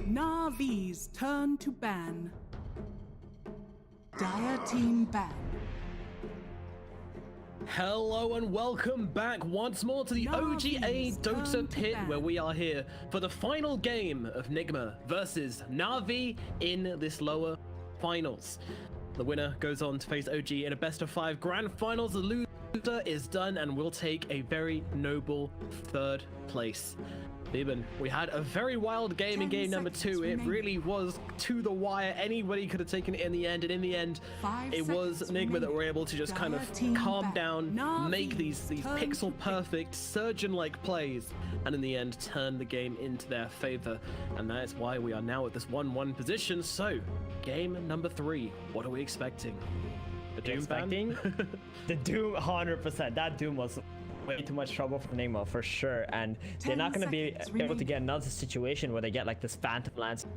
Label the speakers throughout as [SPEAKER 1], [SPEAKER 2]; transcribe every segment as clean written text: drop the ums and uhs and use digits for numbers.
[SPEAKER 1] Navi's turn to ban. Dire team ban.
[SPEAKER 2] Hello and welcome back once more to the OGA Dota PIT, where we are here for the final game of Nigma versus Navi in this lower finals. The winner goes on to face OG in a best-of-5 grand finals. The loser is done and will take a very noble third place. Lieben, we had a very wild game in game number 2. It really was to the wire. Anybody could have taken it in the end, and in the end, it was Nigma that were able to just kind of calm down, make these pixel perfect, surgeon-like plays, and in the end, turn the game into their favor. And that is why we are now at this 1-1 position. So, game number 3, what are we expecting? The Doom ban?
[SPEAKER 3] The Doom, 100%. That Doom was way too much trouble for Nigma for sure, and they're not going to be able to get another situation where they get like this Phantom Lance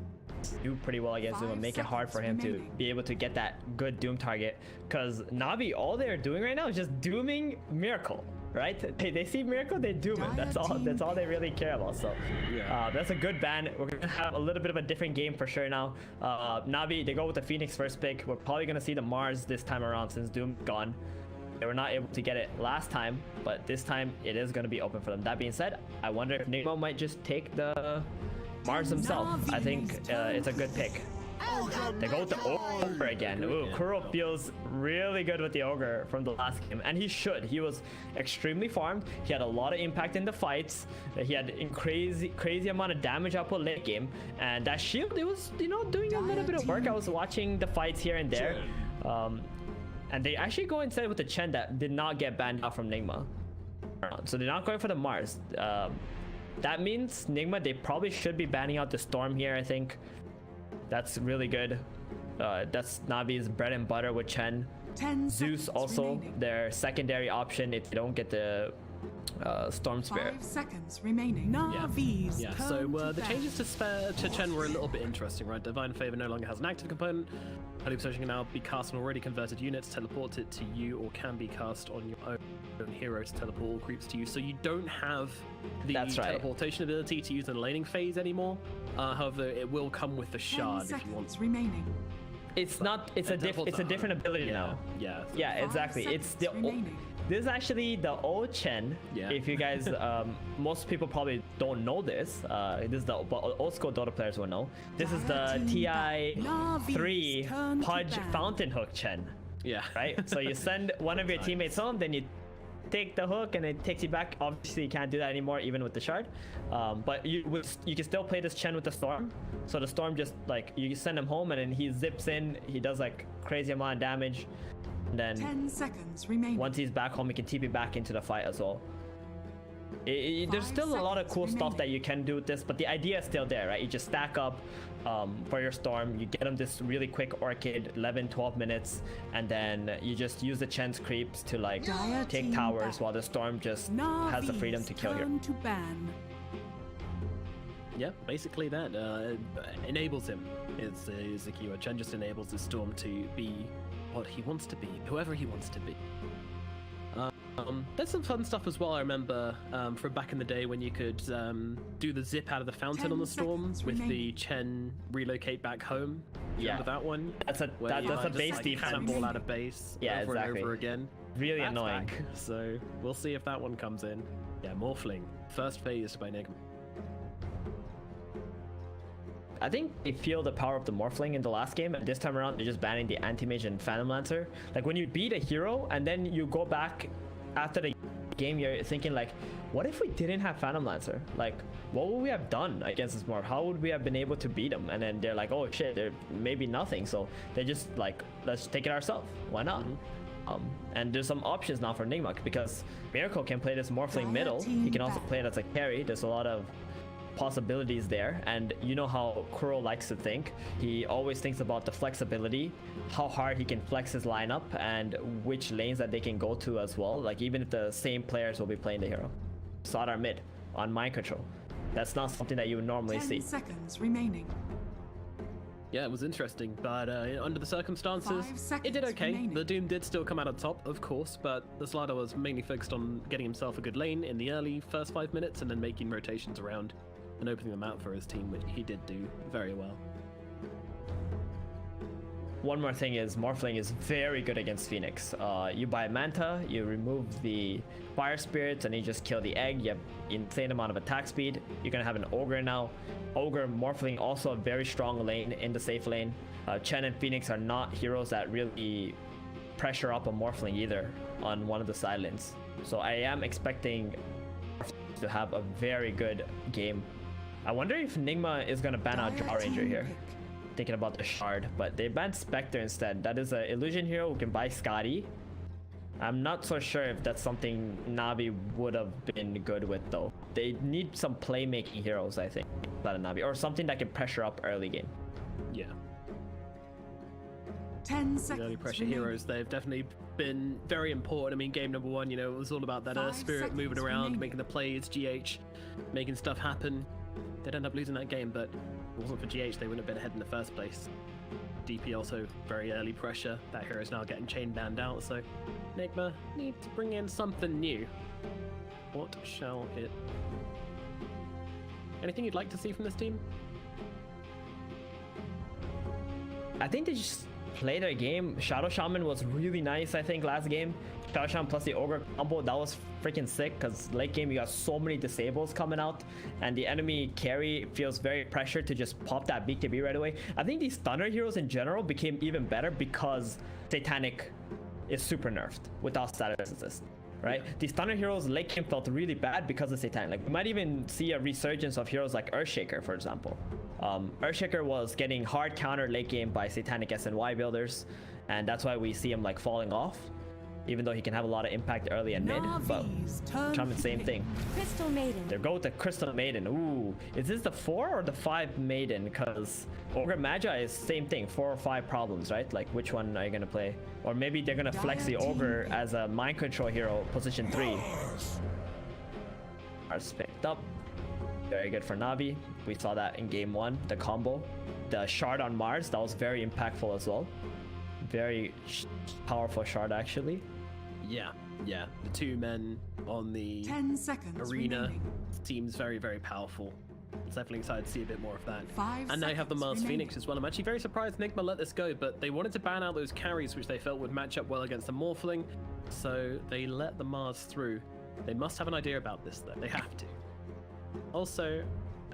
[SPEAKER 3] do pretty well against him and make it hard for him to be able to get that good Doom target, because Navi, all they're doing right now is just dooming Miracle, right? They see Miracle, they doom it. That's all they really care about. So that's a good ban. We're gonna have a little bit of a different game for sure now. Navi, they go with the Phoenix first pick. We're probably gonna see the Mars this time around since Doom's gone. They were not able to get it last time, but this time it is going to be open for them. That being said, I wonder if Nigma might just take the Mars himself. I think it's a good pick. They go with the Ogre again. Ooh, Kuro feels really good with the Ogre from the last game, and he should. He was extremely farmed. He had a lot of impact in the fights. He had a crazy amount of damage output late game, and that shield, it was, you know, doing a little bit of work. I was watching the fights here and there. And they actually go instead with the Chen that did not get banned out from Nigma. So they're not going for the Mars. That means Nigma, they probably should be banning out the Storm here, I think. That's really good. That's Navi's bread and butter with Chen. Zeus also, their secondary option if they don't get the Storm Spirit.
[SPEAKER 1] 5 seconds remaining.
[SPEAKER 2] Yeah. So the changes to Chen were a little bit interesting, right? Divine Favor no longer has an active component. Holy Possession can now be cast on already converted units, teleport it to you, or can be cast on your own hero to teleport all creeps to you. So you don't have the teleportation ability to use in the laning phase anymore. However, it will come with the shard if you want.
[SPEAKER 1] Remaining.
[SPEAKER 3] It's not. It's a different ability now. Yeah, exactly. It's the. This is actually the old Chen. Yeah. If you guys, most people probably don't know this. This is but old school Dota players will know. This is the TI3 Pudge Fountain Hook Chen. Yeah. Right. So you send one of your teammates home, then you take the hook, and it takes you back. Obviously, you can't do that anymore, even with the shard. But you can still play this Chen with the Storm. So the Storm just like you send him home, and then he zips in. He does like crazy amount of damage. And then
[SPEAKER 1] 10 seconds remaining.
[SPEAKER 3] Once he's back home, he can TP back into the fight as well. There's still a lot of cool stuff that you can do with this, but the idea is still there, right? You just stack up for your Storm, you get him this really quick Orchid, 11-12 minutes, and then you just use the Chen's creeps to like take towers while the Storm just has the freedom to kill here.
[SPEAKER 2] Yeah, basically that enables him is the keyword. Chen just enables the Storm to be what he wants to be, whoever he wants to be. There's some fun stuff as well. I remember from back in the day when you could do the zip out of the fountain on the Storm with the Chen relocate back home. Remember that one? That's a
[SPEAKER 3] base defense.
[SPEAKER 2] Cannonball out of base over and over again.
[SPEAKER 3] Really annoying.
[SPEAKER 2] Back. So we'll see if that one comes in. Yeah, Morphling. First phased by Nigma.
[SPEAKER 3] I think they feel the power of the Morphling in the last game, and this time around they're just banning the Anti-Mage and Phantom Lancer. Like when you beat a hero and then you go back after the game, you're thinking like, what if we didn't have Phantom Lancer? Like, what would we have done against this Morph? How would we have been able to beat him? And then they're like, oh shit, there may be nothing. So they just like, let's take it ourselves. Why not? And there's some options now for Nigma, because Miracle can play this Morphling middle. He can also play it as a carry. There's a lot of possibilities there, and you know how Kuro likes to think. He always thinks about the flexibility, how hard he can flex his lineup, and which lanes that they can go to as well. Like even if the same players will be playing the hero. Sodar mid on mind control. That's not something that you would normally see.
[SPEAKER 1] 10 seconds remaining.
[SPEAKER 2] Yeah, it was interesting, but under the circumstances, it did okay. Remaining. The Doom did still come out on top, of course, but the Slider was mainly focused on getting himself a good lane in the early first 5 minutes and then making rotations around and opening them out for his team, which he did do very well.
[SPEAKER 3] One more thing is Morphling is very good against Phoenix. You buy Manta, you remove the Fire Spirits, and you just kill the egg. You have insane amount of attack speed. You're gonna have an Ogre now. Ogre, Morphling, also a very strong lane in the safe lane. Chen and Phoenix are not heroes that really pressure up a Morphling either on one of the side lanes. So I am expecting to have a very good game. I wonder if Nigma is gonna ban out Draw Ranger here. Thinking about the shard, but they banned Spectre instead. That is an illusion hero who can buy Scotty. I'm not so sure if that's something Navi would have been good with though. They need some playmaking heroes, I think, out of Navi, or something that can pressure up early game.
[SPEAKER 2] Yeah.
[SPEAKER 1] 10 seconds.
[SPEAKER 2] The early pressure
[SPEAKER 1] remaining.
[SPEAKER 2] heroes, they've definitely been very important. I mean, game number 1, you know, it was all about that
[SPEAKER 1] 5
[SPEAKER 2] spirit moving
[SPEAKER 1] seconds
[SPEAKER 2] around,
[SPEAKER 1] remaining.
[SPEAKER 2] making the plays, GH, making stuff happen. They'd end up losing that game, but if it wasn't for GH, they wouldn't have been ahead in the first place. DP also very early pressure. That hero is now getting chain banned out, so Nigma need to bring in something new. What shall it? Anything you'd like to see from this team?
[SPEAKER 3] I think they just play their game. Shadow Shaman was really nice, I think, last game. Shadow Shaman plus the Ogre combo, that was freaking sick, because late game you got so many disables coming out, and the enemy carry feels very pressured to just pop that BKB right away. I think these Thunder heroes in general became even better because Satanic is super nerfed without status assist. Right? These Thunder heroes late game felt really bad because of Satanic. Like, we might even see a resurgence of heroes like Earthshaker, for example. Earthshaker was getting hard countered late game by Satanic SNY builders, and that's why we see him like falling off, even though he can have a lot of impact early and mid. But Shaman, same thing.
[SPEAKER 4] Crystal Maiden.
[SPEAKER 3] They go with the Crystal Maiden. Ooh, is this the 4 or the 5 Maiden? Because Ogre Magi is same thing, 4 or 5 problems, right? Like, which one are you gonna play? Or maybe they're gonna flex the Ogre as a mind control hero, position 3. Mars picked up. Very good for Navi. We saw that in game 1, the combo. The shard on Mars, that was very impactful as well. Very powerful shard, actually.
[SPEAKER 2] Yeah, yeah. The 2 men on the
[SPEAKER 1] 10 seconds
[SPEAKER 2] arena
[SPEAKER 1] remaining.
[SPEAKER 2] seems very, very powerful. It's definitely excited to see a bit more of that.
[SPEAKER 1] 5
[SPEAKER 2] And now you have the
[SPEAKER 1] seconds
[SPEAKER 2] Mars
[SPEAKER 1] remaining.
[SPEAKER 2] Phoenix as well. I'm actually very surprised Nigma let this go, but they wanted to ban out those carries which they felt would match up well against the Morphling, so they let the Mars through. They must have an idea about this though. They have to. Also,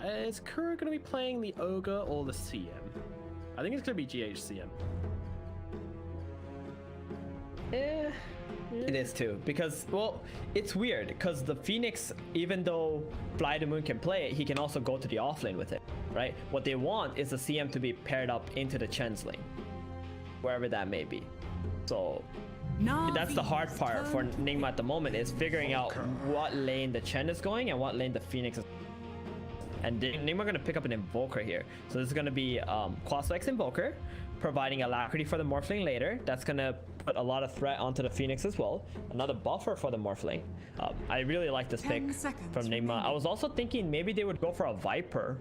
[SPEAKER 2] is Kuro going to be playing the Ogre or the CM? I think it's going to be GHCM.
[SPEAKER 3] It is too, because, well, it's weird, because the Phoenix, even though Fly the Moon can play it, he can also go to the offlane with it, right? What they want is the CM to be paired up into the Chen's lane, wherever that may be. So that's the hard part for Nigma at the moment, is figuring out what lane the Chen is going and what lane the Phoenix is. And Nigma are going to pick up an Invoker here. So this is going to be Quasvex Invoker, providing Alacrity for the Morphling later. That's going to put a lot of threat onto the Phoenix as well. Another buffer for the Morphling. I really like this pick from Nigma.
[SPEAKER 1] remaining.
[SPEAKER 3] I was also thinking maybe they would go for a Viper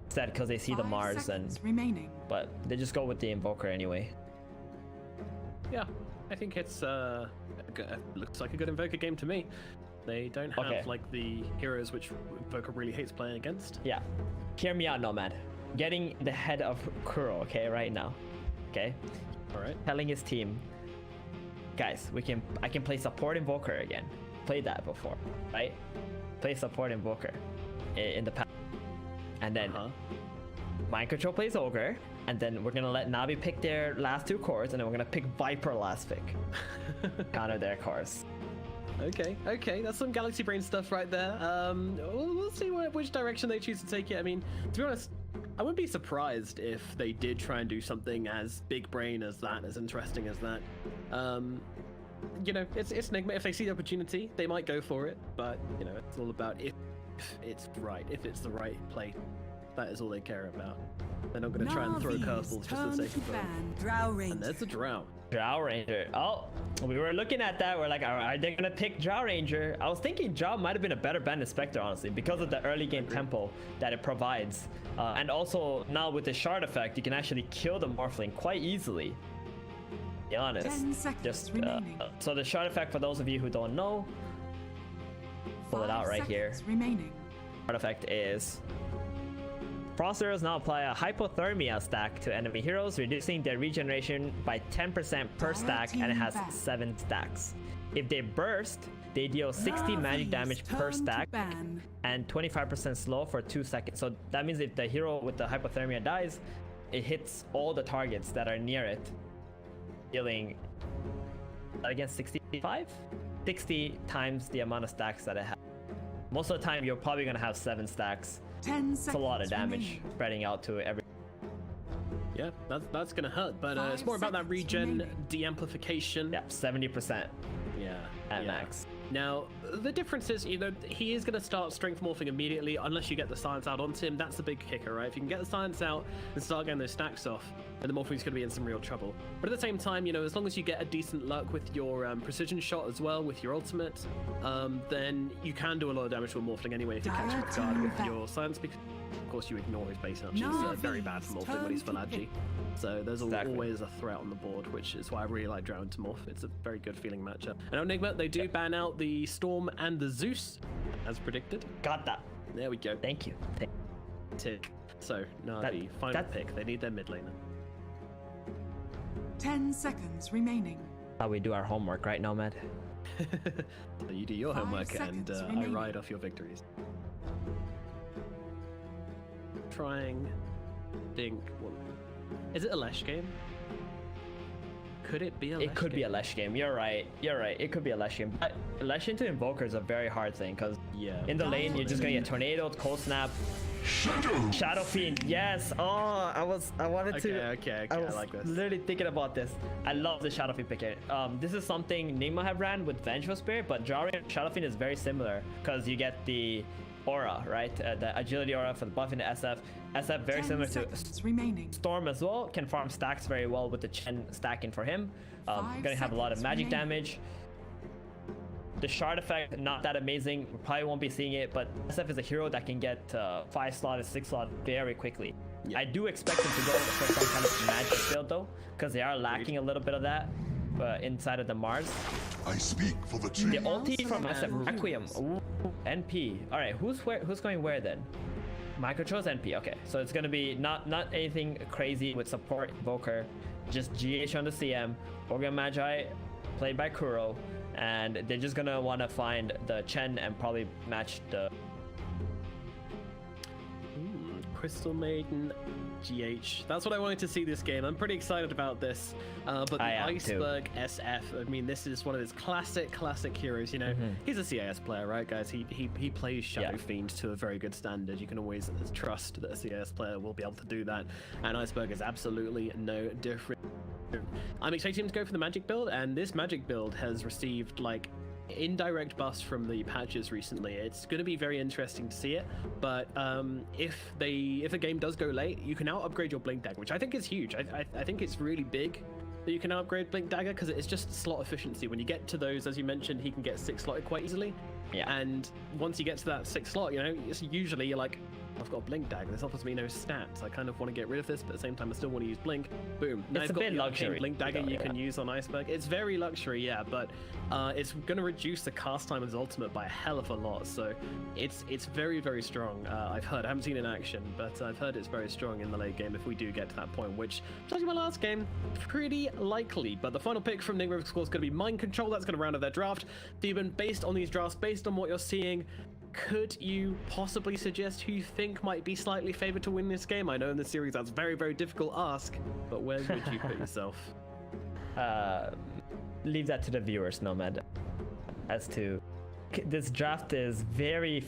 [SPEAKER 3] instead, because they see the
[SPEAKER 1] 5
[SPEAKER 3] Mars,
[SPEAKER 1] seconds
[SPEAKER 3] and
[SPEAKER 1] remaining.
[SPEAKER 3] but they just go with the Invoker anyway.
[SPEAKER 2] Yeah, I think it's looks like a good Invoker game to me. They don't have like the heroes which Invoker really hates playing against.
[SPEAKER 3] Yeah, hear me out, Nomad. Getting the head of Kuro, okay, right now. Okay,
[SPEAKER 2] All right.
[SPEAKER 3] telling his team, guys, I can play support Invoker again. Played that before, right? Play support Invoker in the past, and then Mind Control plays Ogre, and then we're gonna let Navi pick their last 2 cores, and then we're gonna pick Viper last pick. Counter their cores.
[SPEAKER 2] Okay, that's some Galaxy Brain stuff right there. We'll see which direction they choose to take it. I mean, to be honest, I wouldn't be surprised if they did try and do something as big brain as that, as interesting as that. You know, it's Nigma. If they see the opportunity, they might go for it. But you know, it's all about if it's right, if it's the right play. That is all they care about. They're not going to try and throw curveballs just for the sake of throwing.
[SPEAKER 1] Drow Ranger.
[SPEAKER 2] And there's the Drow.
[SPEAKER 3] Drow Ranger. Oh, we were looking at that. We're like, are they gonna pick Drow Ranger? I was thinking Drow might have been a better ban than Spectre, honestly, because of the early game tempo that it provides. And also now with the shard effect, you can actually kill the Morphling quite easily. To be honest.
[SPEAKER 1] 10 seconds remaining.
[SPEAKER 3] So the shard effect, for those of you who don't know, pull it out right here.
[SPEAKER 1] Remaining.
[SPEAKER 3] effect is Frost Arrows now apply a hypothermia stack to enemy heroes, reducing their regeneration by 10% per stack, and it has 7 stacks. If they burst, they deal 60 magic damage per stack and 25% slow for 2 seconds. So that means if the hero with the hypothermia dies, it hits all the targets that are near it, dealing against 65? 60 times the amount of stacks that it has. Most of the time, you're probably going to have 7 stacks.
[SPEAKER 1] 10
[SPEAKER 3] It's a lot of damage spreading out to every.
[SPEAKER 2] Yeah, that's gonna hurt, but it's more about that regen de-amplification.
[SPEAKER 3] Yeah, 70%.
[SPEAKER 2] Yeah,
[SPEAKER 3] at max.
[SPEAKER 2] Now, the difference is, you know, he is going to start strength morphing immediately unless you get the science out onto him. That's the big kicker, right? If you can get the science out and start getting those stacks off, then the morphing's going to be in some real trouble. But at the same time, you know, as long as you get a decent luck with your precision shot as well, with your ultimate, then you can do a lot of damage to a morphling anyway if you catch him off guard with your science, because of course you ignore his base up, which is very bad for morphling when he's full agi. So there's always a threat on the board, which is why I really like Drown to morph. It's a very good feeling matchup. And on Nigma, they do ban out the Storm and the Zeus, as predicted.
[SPEAKER 3] Got that.
[SPEAKER 2] There we go.
[SPEAKER 3] Thank you.
[SPEAKER 2] Tick. So, Na'Vi, final pick. They need their mid laner.
[SPEAKER 1] 10 seconds remaining.
[SPEAKER 3] How we do our homework right now, Matt?
[SPEAKER 2] So you do your homework and I ride off your victories. Trying, think. Well, is it a Lesh game? Could it be a Lesh game?
[SPEAKER 3] It could be a Lesh game. You're right. It could be a Lesh game. But Lesh into Invoker is a very hard thing because in the lane you're just gonna get tornadoed, cold snap, Shadow Fiend. Yes. Oh, I wanted to.
[SPEAKER 2] Okay.
[SPEAKER 3] I was
[SPEAKER 2] like this.
[SPEAKER 3] literally thinking about this. I love the Shadow Fiend pick. This is something Nigma have ran with Vengeful Spirit, but Jari Shadow Fiend is very similar because you get the aura, right? The agility aura for the buff into SF. SF very similar to Storm as well. Can farm stacks very well with the Chen stacking for him. Gonna have a lot of magic damage. The shard effect, not that amazing. We probably won't be seeing it, but SF is a hero that can get 5 slot and 6 slot very quickly. I do expect him to go for some kind of magic build though, because they are lacking a little bit of that inside of the Mars.
[SPEAKER 4] I speak for the team.
[SPEAKER 3] The ulti from SF Requiem. Ooh, NP. All right, who's going where then? Microcho's NP. Okay, so it's gonna be not anything crazy with support Invoker, just GH on the CM, OGA Magi played by Kuro, and they're just gonna want to find the Chen and probably match the
[SPEAKER 2] Crystal Maiden, GH. That's what I wanted to see this game. I'm pretty excited about this. But the Iceberg too. SF, I mean, this is one of his classic heroes, you know. He's a CIS player, right, guys? He plays Shadow Fiend to a very good standard. You can always trust that a CIS player will be able to do that. And Iceberg is absolutely no different. I'm expecting him to go for the magic build, and this magic build has received, like, indirect buffs from the patches recently. It's going to be very interesting to see it, but if a game does go late, you can now upgrade your Blink Dagger, which I think is huge. I think it's really big that you can upgrade Blink Dagger because it's just slot efficiency. When you get to those, as you mentioned, he can get 6 slotted quite easily. And once you get to that 6 slot, you know, it's usually you're like, I've got a Blink Dagger, there's offers me no stats. I kind of want to get rid of this, but at the same time I still want to use Blink. Boom. Now
[SPEAKER 3] it's a bit luxury.
[SPEAKER 2] Blink Dagger you can use on Iceberg. It's very luxury, yeah, but it's going to reduce the cast time of his ultimate by a hell of a lot, so it's very strong. I've heard, I haven't seen it in action, but I've heard it's very strong in the late game if we do get to that point, which, judging my last game, pretty likely. But the final pick from Nigma, of course, is going to be Mind Control. That's going to round out their draft. Theban, based on these drafts, based on what you're seeing, could you possibly suggest who you think might be slightly favored to win this game? I know in the series that's a very difficult ask, but where would you put yourself?
[SPEAKER 3] Leave that to the viewers, Nomad. As to this draft is very.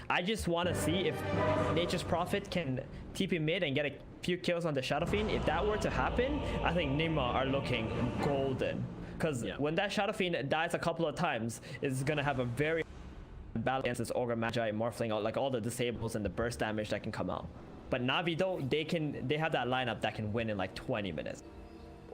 [SPEAKER 3] I just want to see if Nature's Prophet can TP mid and get a few kills on the Shadow Fiend. If that were to happen, I think Nigma are looking golden. Because when that Shadow Fiend dies a couple of times, it's gonna have a very battle against this OGA Magi morphling out, like all the disables and the burst damage that can come out. But Na'Vi though, they have that lineup that can win in like 20 minutes.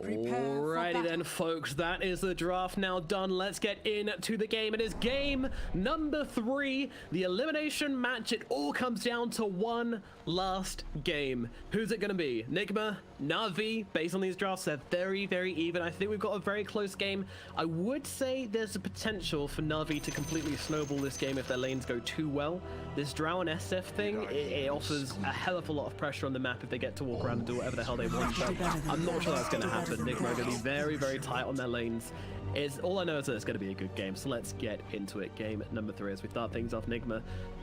[SPEAKER 2] Alrighty then, folks, that is the draft now done. Let's get into the game. It is game number 3, the elimination match. It all comes down to one last game. Who's it going to be? Nigma, Na'Vi, based on these drafts, they're very, very even. I think we've got a very close game. I would say there's a potential for Na'Vi to completely snowball this game if their lanes go too well. This Drow and SF thing, it offers a hell of a lot of pressure on the map if they get to walk around and do whatever the hell they want. But I'm not sure that's going to happen. Nigma are going to be very, very tight on their lanes. All I know is that it's going to be a good game, so let's get into it. Game number 3 as we start things off. Nigma,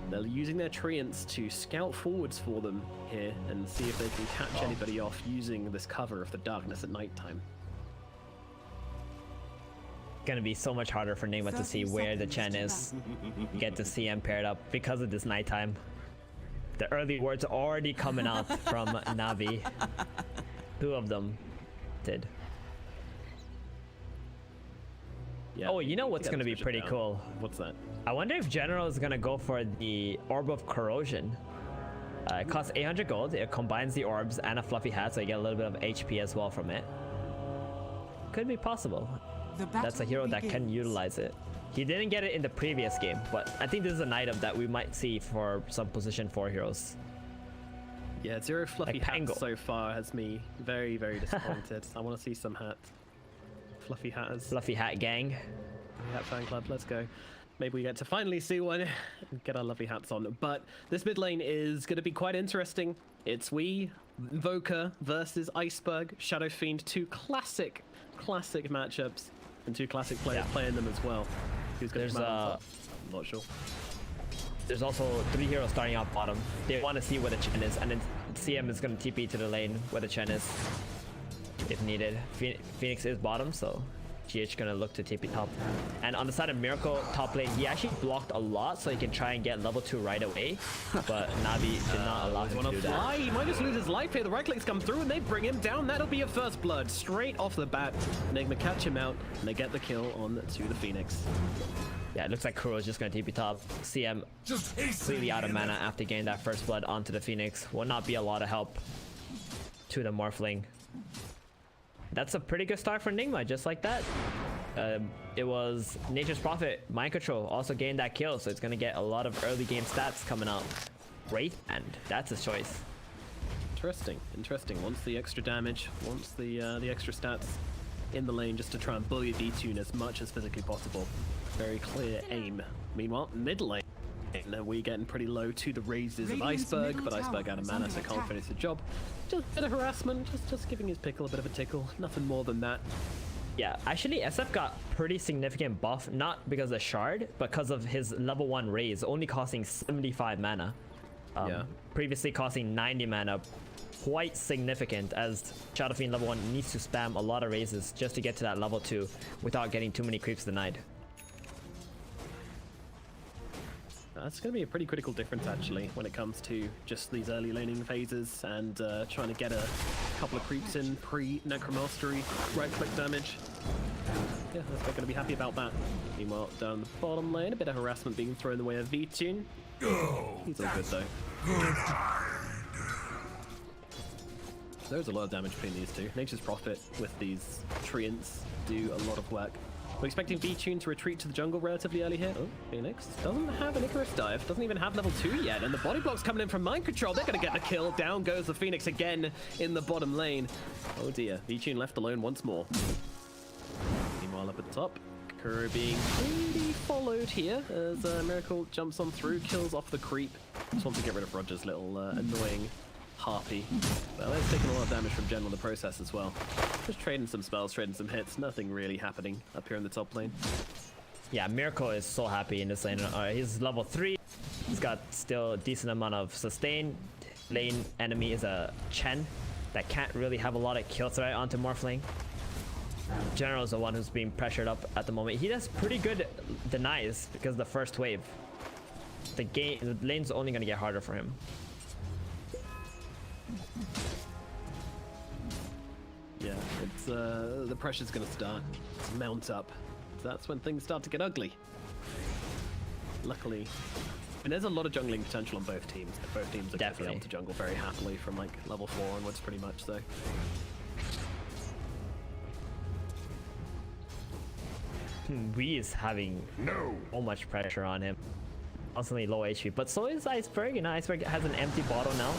[SPEAKER 2] they're using their treants to scout forwards for them here and see if they can catch anybody off using this cover of the darkness at nighttime.
[SPEAKER 3] Gonna be so much harder for Nigma to see where the Chen is. Get the CM paired up because of this nighttime. The early words are already coming out from Na'Vi. 2 of them did.
[SPEAKER 2] Yeah,
[SPEAKER 3] oh, you know what's gonna be pretty cool?
[SPEAKER 2] What's that?
[SPEAKER 3] I wonder if General is gonna go for the Orb of Corrosion. It costs 800 gold. It combines the orbs and a fluffy hat, so you get a little bit of HP as well from it. Could be possible. That's a hero that can utilize it. He didn't get it in the previous game, but I think this is an item that we might see for some position 4 heroes.
[SPEAKER 2] Yeah, 0 fluffy
[SPEAKER 3] Like
[SPEAKER 2] hats so far has me very, very disappointed. I want to see some hats. Fluffy hatters.
[SPEAKER 3] Fluffy hat gang.
[SPEAKER 2] Fluffy hat fan club, let's go. Maybe we get to finally see one and get our lovely hats on. But this mid lane is going to be quite interesting. It's Invoker versus Iceberg, Shadow Fiend, 2 classic matchups, and 2 classic players playing them as well. Who's going to come out? I'm not sure.
[SPEAKER 3] There's also 3 heroes starting out bottom. They want to see where the Chen is, and then CM is going to TP to the lane where the Chen is, if needed. Phoenix is bottom, so GH gonna look to TP top. And on the side of Miracle top lane, he actually blocked a lot so he can try and get level 2 right away, but Navi did not allow him to do that.
[SPEAKER 2] He might just lose his life here. The right clicks come through and they bring him down. That'll be a first blood straight off the bat. Nigma catch him out and they get the kill on to the Phoenix.
[SPEAKER 3] Yeah, it looks like Kuro's just gonna TP top. CM completely out of mana after getting that first blood onto the Phoenix. Will not be a lot of help to the Morphling. That's a pretty good start for Nigma, just like that. It was Nature's Prophet, Mind Control, also gained that kill, so it's gonna get a lot of early game stats coming out. Great, and that's his choice.
[SPEAKER 2] Interesting. Wants the extra damage, wants the extra stats in the lane just to try and bully D-Tune as much as physically possible. Very clear aim. Meanwhile, mid lane, we're getting pretty low to the raises of Iceberg, but Iceberg out of mana, so can't finish the job. Just a bit of harassment, just giving his pickle a bit of a tickle. Nothing more than that.
[SPEAKER 3] Yeah, actually SF got pretty significant buff, not because of Shard, but because of his level 1 raise, only costing 75 mana. Previously costing 90 mana. Quite significant, as Shadow Fiend level 1 needs to spam a lot of raises just to get to that level 2 without getting too many creeps denied.
[SPEAKER 2] That's going to be a pretty critical difference, actually, when it comes to just these early laning phases and trying to get a couple of creeps in pre-Necromastery right-click damage. Yeah, they're going to be happy about that. Meanwhile, down the bottom lane, a bit of harassment being thrown in the way of V-Tune. He's all good, though. There's a lot of damage between these two. Nature's Prophet with these treants do a lot of work. We're expecting V-Tune to retreat to the jungle relatively early here. Oh, Phoenix doesn't have an Icarus dive, doesn't even have level 2 yet, and the body block's coming in from Mind Control. They're going to get the kill. Down goes the Phoenix again in the bottom lane. Oh dear, V-Tune left alone once more. Meanwhile, up at the top, Kuro being pretty followed here as Miracle jumps on through, kills off the creep. Just wants to get rid of Roger's little annoying harpy. Well, it's taking a lot of damage from General in the process as well. Just trading some spells, trading some hits. Nothing really happening up here in the top lane.
[SPEAKER 3] Yeah, Miracle is so happy in this lane. He's level 3. He's got still a decent amount of sustain. Lane enemy is a Chen that can't really have a lot of kill threat onto Morphling. General is the one who's being pressured up at the moment. He does pretty good denies because of the first wave. The lane's only going to get harder for him.
[SPEAKER 2] Yeah, it's the pressure's gonna start to mount up. That's when things start to get ugly. Luckily, and there's a lot of jungling potential on both teams. Both teams are going to be able to jungle very happily from like level 4 onwards, pretty much. So.
[SPEAKER 3] Wee is having so much pressure on him. Constantly low HP, but so is Iceberg. You know, Iceberg has an empty bottle now.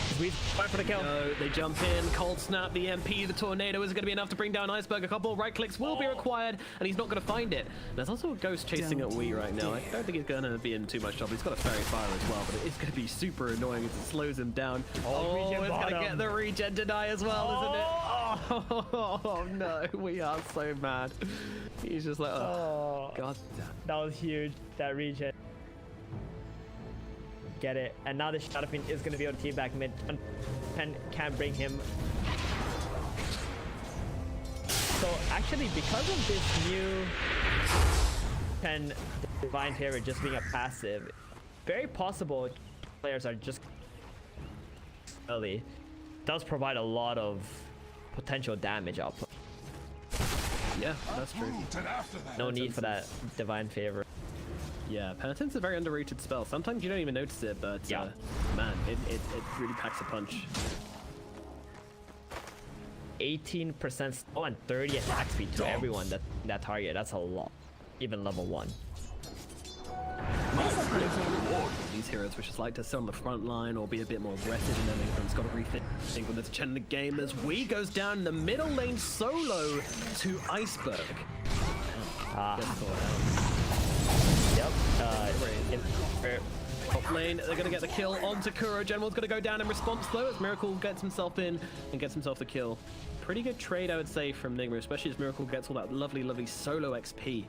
[SPEAKER 3] He's We's fight for the kill.
[SPEAKER 2] No, they jump in, cold snap, the MP, the tornado is going to be enough to bring down Iceberg. A couple right clicks will be required, and he's not going to find it. There's also a ghost chasing at Wee right now. I don't think he's going to be in too much trouble. He's got a fairy fire as well, but it's going to be super annoying as it slows him down. Oh, it's going to get the regen deny as well, isn't it? Oh, no, we are so mad. He's just like, oh, god damn.
[SPEAKER 3] That was huge, that regen. Get it, and now the Shadow Fiend is going to be able to team back mid. Pen can bring him. So actually, because of this new Pen Divine Favor just being a passive, very possible players are just early. Does provide a lot of potential damage output.
[SPEAKER 2] Yeah, that's true.
[SPEAKER 3] No need for that Divine Favor.
[SPEAKER 2] Yeah, Penitence is a very underrated spell. Sometimes you don't even notice it, but man, it really packs a punch.
[SPEAKER 3] 18% slow and 30 attack speed to everyone that target. That's a lot, even level 1.
[SPEAKER 2] These heroes which just like to sit on the front line or be a bit more aggressive, and then England's got to rethink when there's a 10 in the game as Wee goes down in the middle lane solo to Iceberg.
[SPEAKER 3] Yep.
[SPEAKER 2] Top lane, they're going to get the kill onto Kuro. General's going to go down in response though as Miracle gets himself in and gets himself the kill. Pretty good trade, I would say, from Nigma, especially as Miracle gets all that lovely, lovely solo XP.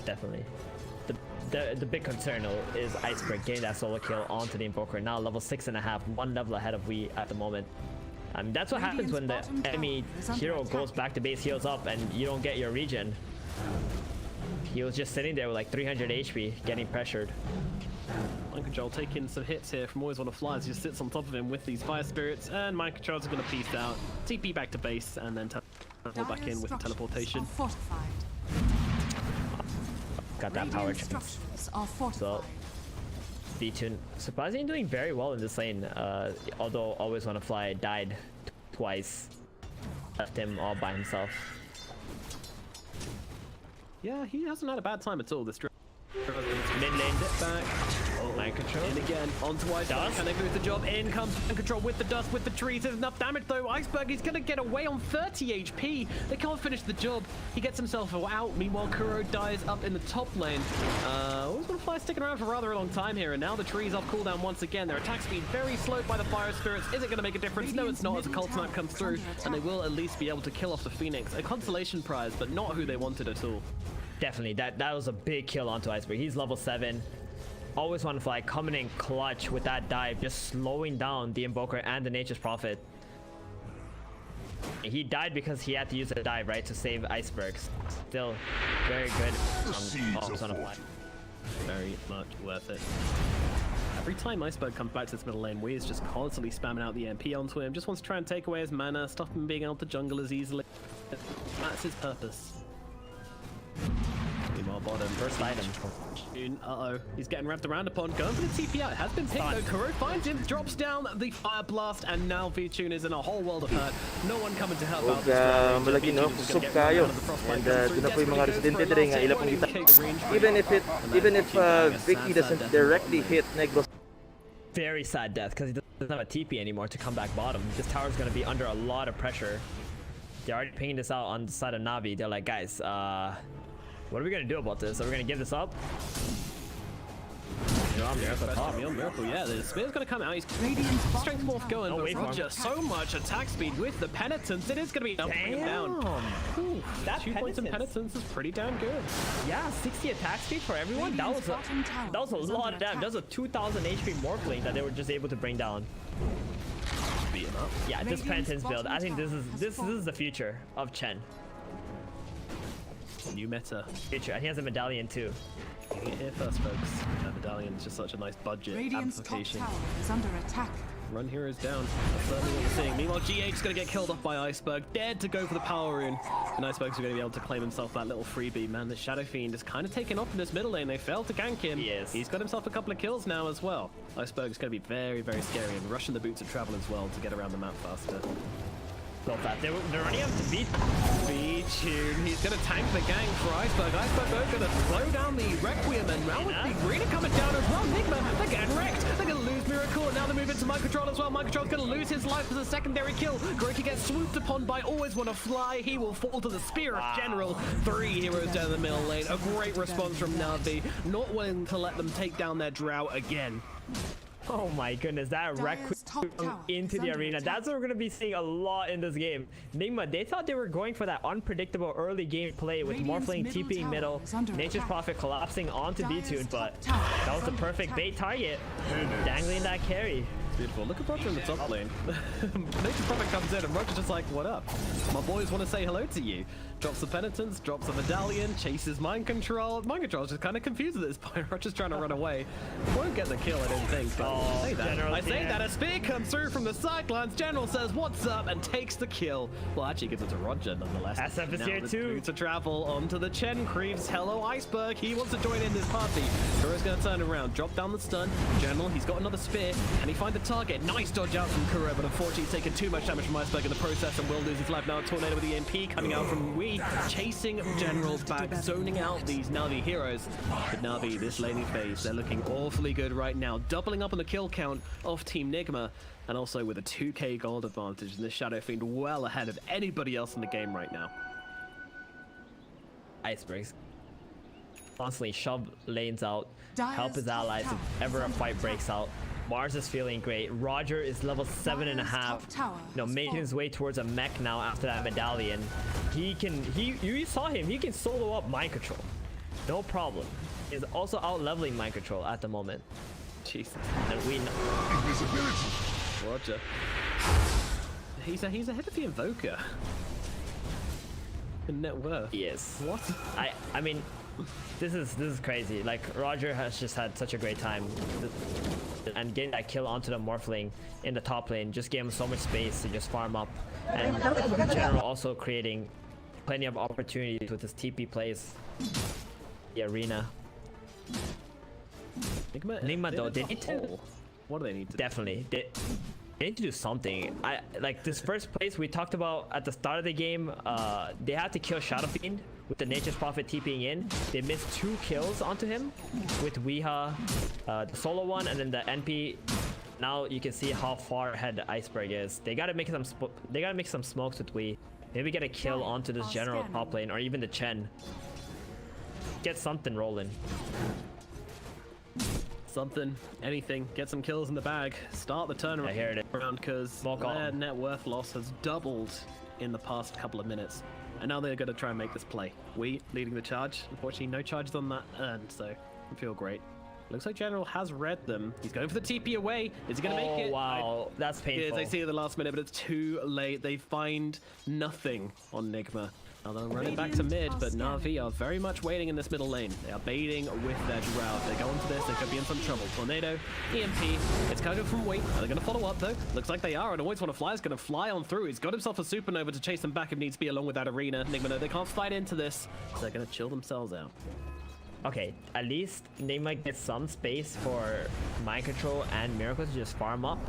[SPEAKER 3] Definitely. The big concern though is Iceberg getting that solo kill onto the Invoker. Now level 6.5, 1 level ahead of Wee at the moment. That's what happens when the enemy hero goes back to base, heals up, and you don't get your regen. He was just sitting there with like 300 HP, getting pressured.
[SPEAKER 2] Mind Control taking some hits here from Always Wanna Fly as he just sits on top of him with these Fire Spirits, and Mind Control's going to peace out, TP back to base, and then teleport back in with the teleportation.
[SPEAKER 3] Got that power chance. So, D-Tune surprisingly doing very well in this lane, although Always Wanna Fly died twice. Left him all by himself.
[SPEAKER 2] Yeah, he hasn't had a bad time at all this drift.
[SPEAKER 3] Mid lane
[SPEAKER 2] back.
[SPEAKER 3] Mind Control.
[SPEAKER 2] In again, onto Iceberg. Can they lose the job? In comes Mind Control with the dust, with the trees. There's enough damage though. Iceberg is going to get away on 30 HP. They can't finish the job. He gets himself out. Meanwhile, Kuro dies up in the top lane. Always Wanna Fly sticking around for rather a long time here, and now the trees off cooldown once again. Their attack speed very slowed by the Fire Spirits. Is it going to make a difference? No, it's not, as a Cold Snap comes through, and they will at least be able to kill off the Phoenix. A consolation prize, but not who they wanted at all.
[SPEAKER 3] Definitely, that was a big kill onto Iceberg. He's level 7. Always Wanna Fly coming in clutch with that dive, just slowing down the Invoker and the Nature's Prophet. He died because he had to use a dive, right, to save Icebergs. Still very good. Always Wanna Fly.
[SPEAKER 2] Very much worth it. Every time Iceberg comes back to this middle lane, Wee is just constantly spamming out the MP onto him. Just wants to try and take away his mana, stop him being able to jungle as easily. That's his purpose. Meanwhile, bottom.
[SPEAKER 3] First item.
[SPEAKER 2] Uh-oh. He's getting wrapped around upon. Going for the TP out. It has been picked though. Kuro finds him, drops down the Fire Blast, and now V-Tune is in a whole world of hurt. No one coming to help out.
[SPEAKER 5] Malaki no, kusog kayo. And doon na po yung mga residente dire nga ila pong kita. Even if Vicky doesn't directly hit Negros.
[SPEAKER 3] Very sad death because he doesn't have a TP anymore to come back bottom. This tower's going to be under a lot of pressure. They're already pinging this out on the side of Navi. They're like, guys, what are we gonna do about this? Are we gonna give this up?
[SPEAKER 2] Miracle, yeah, the Spear's gonna come out. He's strength morph going, but Roger, so much attack speed with the Penitence. It is gonna be enough to bring him down. Ooh, that 2 points of Penitence is pretty damn good.
[SPEAKER 3] Yeah, 60 attack speed for everyone. That was a lot of damage. That was a 2,000 HP morphling that they were just able to bring down.
[SPEAKER 2] Beat him up.
[SPEAKER 3] Yeah, this Penitence build. I think this is the future of Chen.
[SPEAKER 2] New meta.
[SPEAKER 3] Future, and he has a medallion too.
[SPEAKER 2] You hear first, folks. That medallion is just such a nice budget amplification.
[SPEAKER 1] Top tower is under attack.
[SPEAKER 2] Run heroes down. That's certainly what we're seeing. Meanwhile, GH is going to get killed off by Iceberg. Dared to go for the power rune. And Iceberg's going to be able to claim himself that little freebie. Man, the Shadow Fiend is kind of taken off in this middle lane. They failed to gank him.
[SPEAKER 3] Yes.
[SPEAKER 2] He's got himself a couple of kills now as well. Iceberg's going to be very, very scary and rushing the boots of travel as well to get around the map faster.
[SPEAKER 3] so fast. They're running up to beat.
[SPEAKER 2] B-Tune, he's gonna tank the gang for Iceberg. Iceberg though gonna slow down the Requiem, and now with the Arena coming down as well. Nigma, they're getting wrecked. They're gonna lose Miracle, and now they're moving to Mind Control as well. Mind Control's gonna lose his life as a secondary kill. Groki gets swooped upon by Always Wanna Fly. He will fall to the Spear of General. 3 heroes down the middle lane. A great response from Navi, not willing to let them take down their drought again.
[SPEAKER 3] Oh my goodness, that Requiem into the arena. That's what we're going to be seeing a lot in this game. Nigma, they thought they were going for that unpredictable early game play with Morphling TPing middle, Nature's Prophet collapsing onto B-Tune, but that was the perfect bait target, dangling that carry.
[SPEAKER 2] Beautiful. Look at Roger in the top lane. Nature's Prophet comes in and Roger's just like, what up? My boys want to say hello to you. Drops the Penitence, drops a Medallion, chases Mind Control. Mind Control's just kind of confused at this point. Roger's trying to run away. Won't get the kill, I didn't think, but I say that a spear comes through from the sidelines. General says, what's up, and takes the kill. Well, actually gives it to Roger, nonetheless.
[SPEAKER 3] SF Vincere too.
[SPEAKER 2] To travel onto the Chen creeps. Hello, Iceberg. He wants to join in this party. Kuro's going to turn around, drop down the stun. General, he's got another spear. Can he find the target? Nice dodge out from Kuro, but unfortunately he's taken too much damage from Iceberg in the process and will lose his life now. Tornado with the EMP coming out from Wii, chasing General's back, zoning out these Navi heroes. But Navi, this laning phase, they're looking awfully good right now, doubling up on the kill count of Team Nigma, and also with a 2k gold advantage, and this Shadow Fiend well ahead of anybody else in the game right now.
[SPEAKER 3] Icebergs constantly shove lanes out, help his allies if ever a fight breaks out. Mars is feeling great. Roger is level 7.5. Making his way towards a mech now after that medallion. You saw him, he can solo up Mind Control. No problem. He's also out leveling Mind Control at the moment.
[SPEAKER 2] Jesus.
[SPEAKER 3] And we know.
[SPEAKER 4] Invisibility.
[SPEAKER 2] Roger. He's ahead of the Invoker. In net worth.
[SPEAKER 3] He is.
[SPEAKER 2] What?
[SPEAKER 3] I mean, this is crazy. Like, Roger has just had such a great time. And getting that kill onto the Morphling in the top lane just gave him so much space to just farm up. And in general, also creating plenty of opportunities with his TP plays. The arena. Nigma though, they need to...
[SPEAKER 2] What do they need to
[SPEAKER 3] Definitely. They need to do something. Like this first place we talked about at the start of the game, they had to kill Shadow Fiend with the Nature's Prophet TPing in. They missed 2 kills onto him with Weeha, the solo one, and then the NP. Now you can see how far ahead Iceberg is. They gotta make some smokes with Wee. Maybe get a kill onto this general top lane or even the Chen. Get something rolling.
[SPEAKER 2] Something, anything, get some kills in the bag, start the turnaround.
[SPEAKER 3] I hear it.
[SPEAKER 2] Because their net worth loss has doubled in the past couple of minutes. And now they're going to try and make this play. We leading the charge. Unfortunately, no charges on that end, so I feel great. Looks like General has read them. He's going for the TP away. Is he going to make it?
[SPEAKER 3] Oh, wow. That's painful.
[SPEAKER 2] They see it at the last minute, but it's too late. They find nothing on Nigma. Now they're running back to mid, but Na'Vi are very much waiting in this middle lane. They are baiting with their drought. They go into this, they could be in some trouble. Tornado, EMP, it's coming from Wait. Are they going to follow up though? Looks like they are, and Always Wanna Fly is going to fly on through. He's got himself a supernova to chase them back if needs be, along with that arena. Nigma, no, they can't fight into this, so they're going to chill themselves out.
[SPEAKER 3] Okay, at least Nigma gets some space for Mind Control and Miracle to just farm up.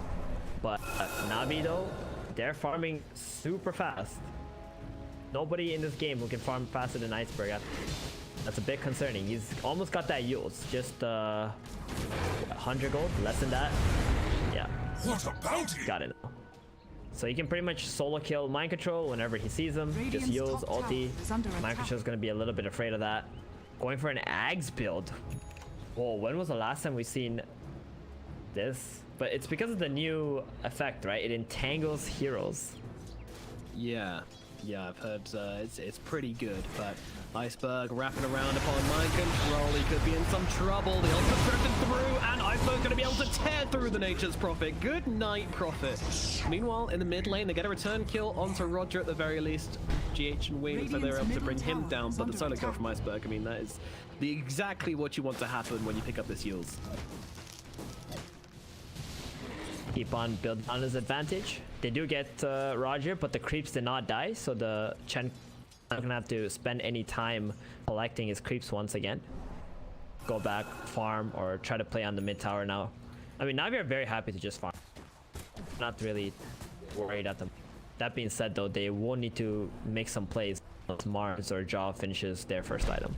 [SPEAKER 3] But Navi though, they're farming super fast. Nobody in this game who can farm faster than Iceberg. That's a bit concerning. He's almost got that yields. Just 100 gold, less than that. Yeah.
[SPEAKER 4] What a bounty!
[SPEAKER 3] Got it. So he can pretty much solo kill Mind Control whenever he sees him. Just yields, ulti. Mind Control is going to be a little bit afraid of that. Going for an Ags build. Whoa, when was the last time we seen this? But it's because of the new effect, right? It entangles heroes.
[SPEAKER 2] Yeah, I've heard it's pretty good, but Iceberg wrapping around upon Mind Control. He could be in some trouble. The ultimate's drifting through, and Iceberg's going to be able to tear through the Nature's Prophet. Good night, Prophet. Meanwhile, in the mid lane, they get a return kill onto Roger at the very least. GH and Wing, so they're able to bring him down, but the solo kill from Iceberg, I mean, that is exactly what you want to happen when you pick up this Yules.
[SPEAKER 3] Keep on building on his advantage. They do get Roger, but the creeps did not die, so the Chen not gonna have to spend any time collecting his creeps once again. Go back, farm, or try to play on the mid tower now. I mean, Navi are very happy to just farm. Not really worried at them. That being said, though, they will need to make some plays once Mars or Jaw finishes their first item.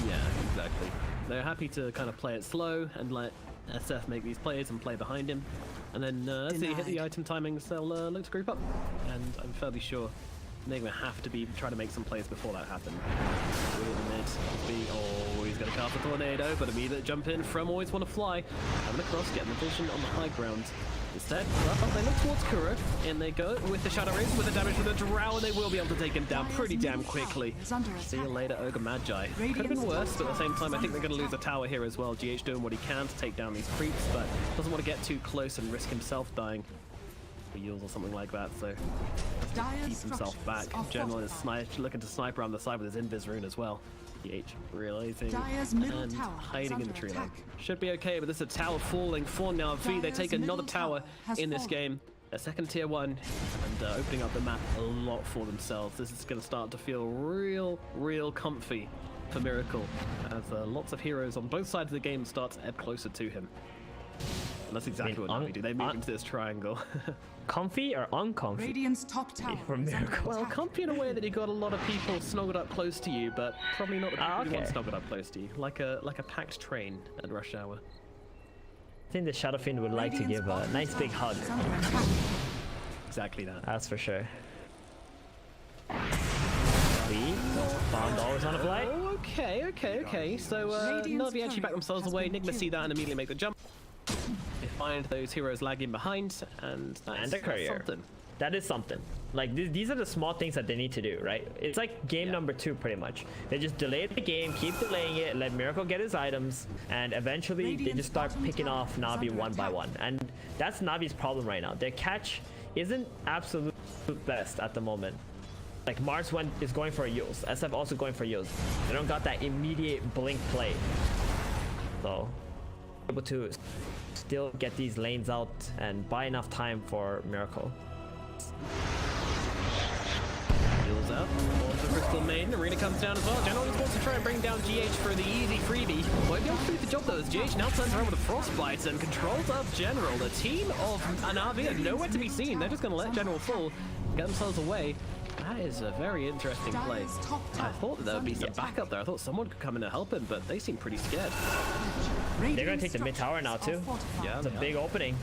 [SPEAKER 2] Yeah, exactly. They're happy to kind of play it slow and let SF make these plays and play behind him. And then as they hit the item timings, they'll look to group up. And I'm fairly sure Nigma have to be trying to make some plays before that happens. Oh, he's going to cast a tornado, but immediate jump in from Always Want to Fly. Coming across, getting the vision on the high ground. Instead, they look towards Kuro, and they go with the Shadow Rays, with the damage with the Drow, and they will be able to take him down pretty damn quickly. See you later, Ogre Magi. Could have been worse, but at the same time, I think they're going to lose a tower here as well. GH doing what he can to take down these creeps, but doesn't want to get too close and risk himself dying. Wheels or something like that, so keep himself back. General is looking to snipe around the side with his invis rune as well. GH realizing and hiding in the tree line. Should be okay, but this is a tower falling for Na'Vi. They take another tower in this game. A second tier 1 and opening up the map a lot for themselves. This is going to start to feel real comfy for Miracle as lots of heroes on both sides of the game start to ebb closer to him. And that's exactly what Na'Vi do. They move into this triangle.
[SPEAKER 3] Comfy or uncomfy?
[SPEAKER 1] Radiant's top tower
[SPEAKER 3] For Miracle.
[SPEAKER 2] Well, comfy in a way that you got a lot of people snuggled up close to you, but probably not the people who want snuggled up close to you. Like a packed train at rush hour.
[SPEAKER 3] I think the Shadow Fiend would like to give a nice big hug.
[SPEAKER 2] Exactly that.
[SPEAKER 3] That's for sure. Found always on a flight.
[SPEAKER 2] Oh, okay. So Na'Vi actually back themselves away. Nigma see that and immediately make the jump. They find those heroes lagging behind, and that's
[SPEAKER 3] a courier.
[SPEAKER 2] something.
[SPEAKER 3] That is something. Like these are the small things that they need to do, right? It's like game number 2 pretty much. They just delay the game, keep delaying it, let Miracle get his items, and eventually they just start picking off Na'Vi one by one. And that's Na'Vi's problem right now. Their catch isn't absolute best at the moment. Like Mars is going for a Yules, SF also going for Yules. They don't got that immediate blink play. So able to still get these lanes out and buy enough time for Miracle.
[SPEAKER 2] Jules out. Also Crystal Maiden. Arena comes down as well. General just wants to try and bring down GH for the easy freebie. Won't be able to do the job though, as GH now turns around with a Frostbite and controls up General. The team of Na'Vi are nowhere to be seen. They're just going to let General fall, get themselves away. That is a very interesting play. I thought that there would be some backup there. I thought someone could come in and help him, but they seem pretty scared.
[SPEAKER 3] They're going to take the mid tower now too.
[SPEAKER 2] Yeah,
[SPEAKER 3] it's a big opening.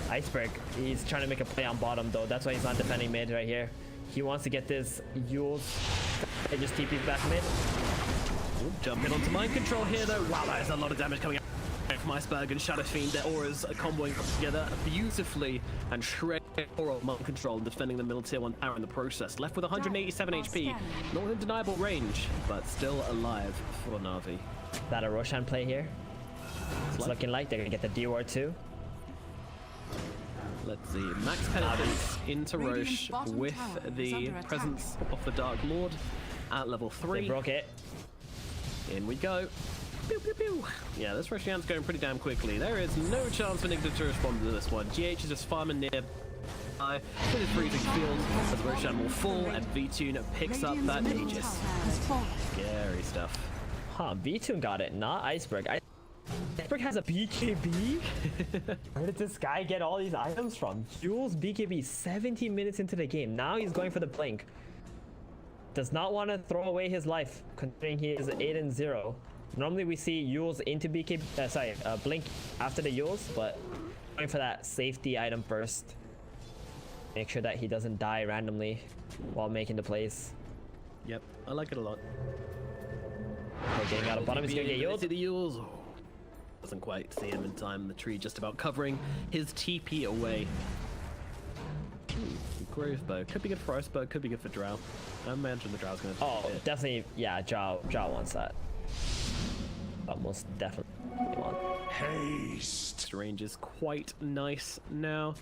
[SPEAKER 3] Iceberg, he's trying to make a play on bottom though. That's why he's not defending mid right here. He wants to get this Yules and just TP back mid.
[SPEAKER 2] Ooh, jumping onto mind control here though. Wow, that is a lot of damage coming out from Iceberg and Shadow Fiend. Their auras are comboing together beautifully and shredding aura mind control and defending the middle tier 1 tower in the process. Left with 187 HP, not in deniable range, but still alive for Na'Vi.
[SPEAKER 3] That a Roshan play here? It's looking like they're gonna get the D ward too.
[SPEAKER 2] Let's see, max penetrance into Roche with the presence of the Dark Lord at level 3.
[SPEAKER 3] They broke it.
[SPEAKER 2] In we go. Pew, pew, pew. Yeah, this Roshan's going pretty damn quickly. There is no chance for Nigma to respond to this one. GH is just farming near with his freezing field, as Roshan will fall and V-Tune picks up that Aegis. Scary stuff.
[SPEAKER 3] Huh, V-Tune got it, not Iceberg. Iceberg has a BKB? Where did this guy get all these items from? Jules BKB 17 minutes into the game. Now he's going for the blink. Does not want to throw away his life, considering he is 8-0. Normally we see Yules into BKB, blink after the Yules, but going for that safety item first. Make sure that he doesn't die randomly while making the plays.
[SPEAKER 2] Yep, I like it a lot.
[SPEAKER 3] Okay, getting out of bottom, he's gonna get Yules.
[SPEAKER 2] The Yules. Oh, doesn't quite see him in time. The tree just about covering his TP away. Grove Bow. Could be good for Iceberg, could be good for Drow. I imagine the Drow's gonna
[SPEAKER 3] definitely, yeah, Drow wants that. Almost definitely want.
[SPEAKER 4] Haste.
[SPEAKER 2] Range is quite nice now.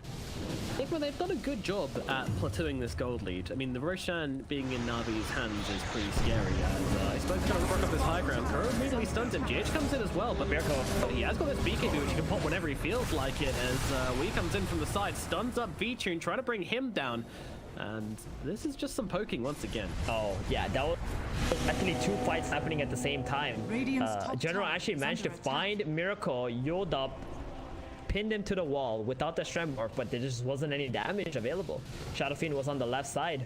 [SPEAKER 2] I think they've done a good job at plateauing this gold lead. I mean, the Roshan being in Na'Vi's hands is pretty scary. And I suppose trying to work up his high ground. Kuro immediately stuns him. GH comes in as well, but Miracle, he has got this BKB which he can pop whenever he feels like it. As Wee comes in from the side, stuns up V-Tune, trying to bring him down. And this is just some poking once again.
[SPEAKER 3] Oh, yeah, that was actually 2 fights happening at the same time. General actually managed to find Miracle, Yodup, pinned him to the wall without the strength morph, but there just wasn't any damage available. Shadow Fiend was on the left side,